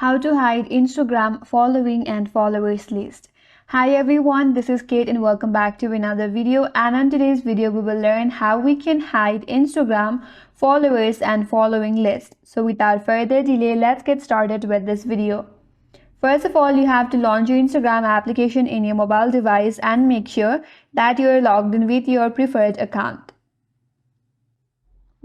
How to hide Instagram following and followers list. Hi everyone, this is Kate and welcome back to another video, and on today's video we will learn how we can hide Instagram followers and following list. So without further delay, let's get started with this video. First of all, you have to launch your Instagram application in your mobile device and make sure that you are logged in with your preferred account.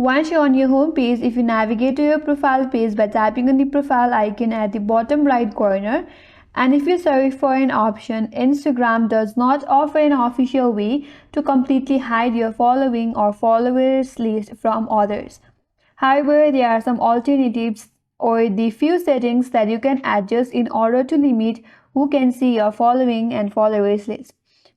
Once you're on your home page, if you navigate to your profile page by tapping on the profile icon at the bottom right corner, and if you search for an option, Instagram does not offer an official way to completely hide your following or followers list from others. However, there are some alternatives or the few settings that you can adjust in order to limit who can see your following and followers list.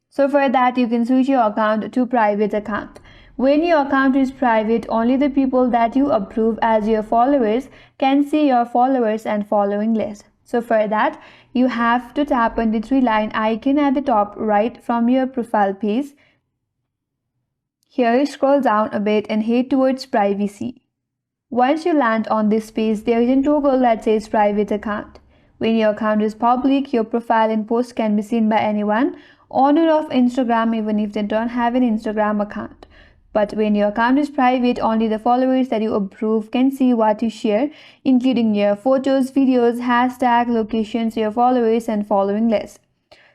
So for that, you can switch your account to private account. When your account is private, only the people that you approve as your followers can see your followers and following list. So for that, you have to tap on the three-line icon at the top right from your profile page. Here, scroll down a bit and head towards privacy. Once you land on this page, there is a toggle that says private account. When your account is public, your profile and post can be seen by anyone owner of Instagram, even if they don't have an Instagram account. But when your account is private, only the followers that you approve can see what you share, including your photos, videos, hashtag, locations, your followers and following list.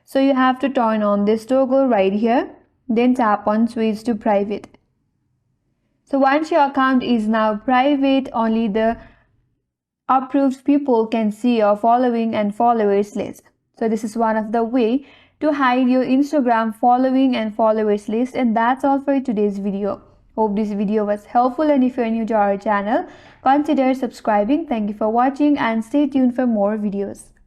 So you have to turn on this toggle right here, then tap on switch to private. So once your account is now private, only the approved people can see your following and followers list. So this is one of the way to hide your Instagram following and followers list, and that's all for today's video. Hope this video was helpful, and if you're new to our channel, consider subscribing. Thank you for watching and stay tuned for more videos.